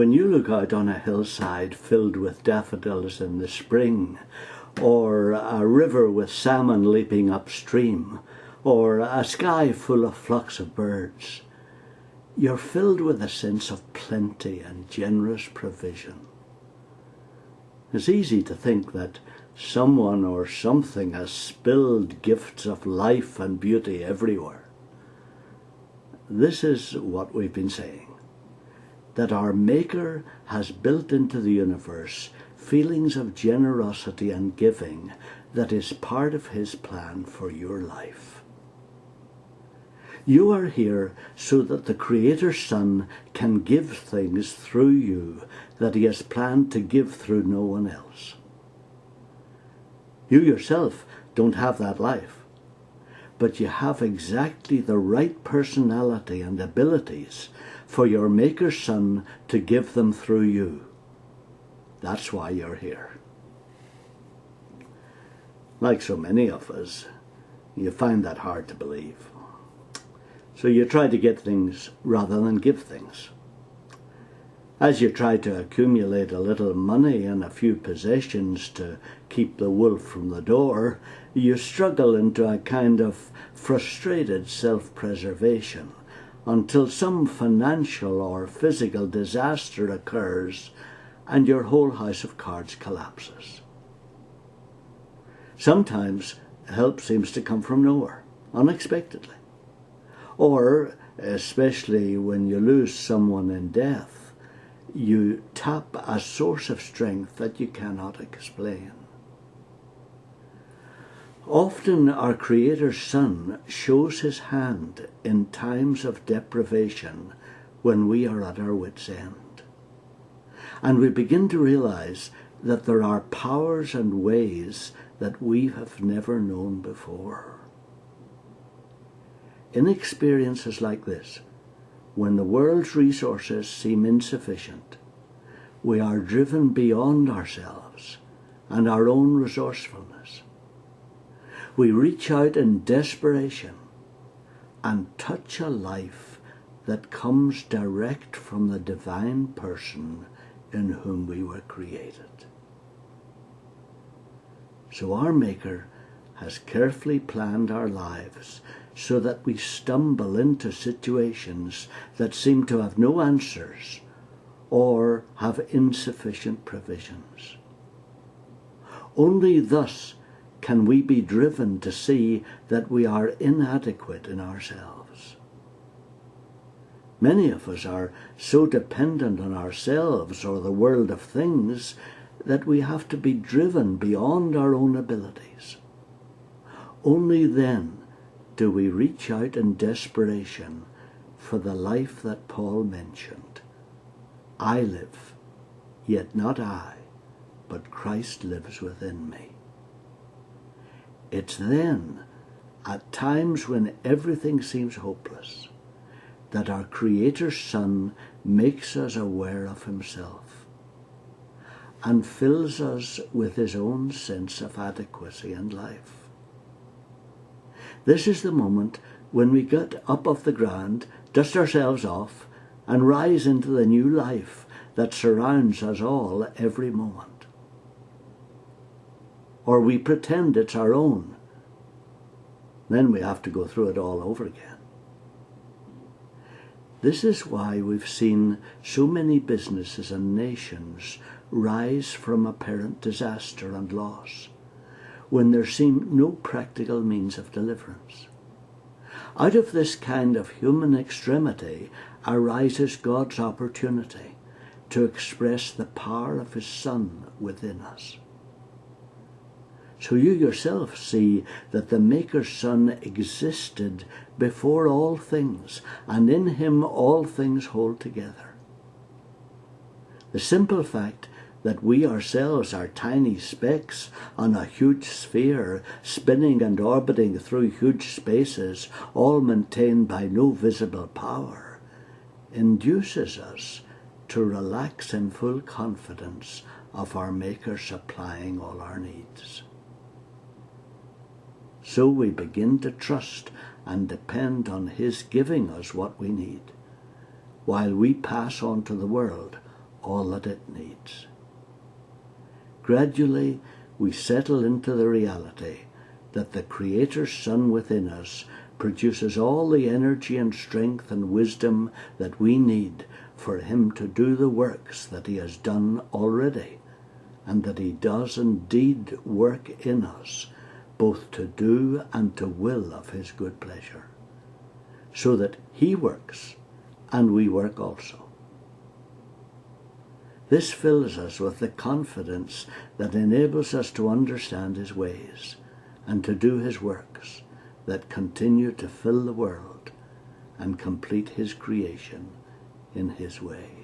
When you look out on a hillside filled with daffodils in the spring, or a river with salmon leaping upstream, or a sky full of flocks of birds, you're filled with a sense of plenty and generous provision. It's easy to think that someone or something has spilled gifts of life and beauty everywhere. This is what we've been saying, that our Maker has built into the universe feelings of generosity and giving that is part of His plan for your life. You are here so that the Creator's Son can give things through you that He has planned to give through no one else. You yourself don't have that life, but you have exactly the right personality and abilities for your Maker's Son to give them through you. That's why you're here. Like so many of us, you find that hard to believe. So you try to get things rather than give things. As you try to accumulate a little money and a few possessions to keep the wolf from the door, you struggle into a kind of frustrated self-preservation until some financial or physical disaster occurs and your whole house of cards collapses. Sometimes help seems to come from nowhere, unexpectedly. Or, especially when you lose someone in death, you tap a source of strength that you cannot explain. Often our Creator's Son shows His hand in times of deprivation when we are at our wits' end. And we begin to realize that there are powers and ways that we have never known before. In experiences like this, when the world's resources seem insufficient, we are driven beyond ourselves and our own resourcefulness. We reach out in desperation and touch a life that comes direct from the divine person in whom we were created. So our Maker has carefully planned our lives so that we stumble into situations that seem to have no answers or have insufficient provisions. Only thus can we be driven to see that we are inadequate in ourselves. Many of us are so dependent on ourselves or the world of things that we have to be driven beyond our own abilities. Only then do we reach out in desperation for the life that Paul mentioned. I live, yet not I, but Christ lives within me. It's then, at times when everything seems hopeless, that our Creator's Son makes us aware of Himself and fills us with His own sense of adequacy and life. This is the moment when we get up off the ground, dust ourselves off, and rise into the new life that surrounds us all every moment. Or we pretend it's our own. Then we have to go through it all over again. This is why we've seen so many businesses and nations rise from apparent disaster and loss, when there seemed no practical means of deliverance. Out of this kind of human extremity arises God's opportunity to express the power of His Son within us. So you yourself see that the Maker's Son existed before all things, and in Him all things hold together. The simple fact that we ourselves are tiny specks on a huge sphere, spinning and orbiting through huge spaces, all maintained by no visible power, induces us to relax in full confidence of our Maker supplying all our needs. So we begin to trust and depend on His giving us what we need, while we pass on to the world all that it needs. Gradually, we settle into the reality that the Creator's Son within us produces all the energy and strength and wisdom that we need for him to do the works that he has done already, and that he does indeed work in us, both to do and to will of his good pleasure, so that he works and we work also. This fills us with the confidence that enables us to understand his ways and to do his works that continue to fill the world and complete his creation in his way.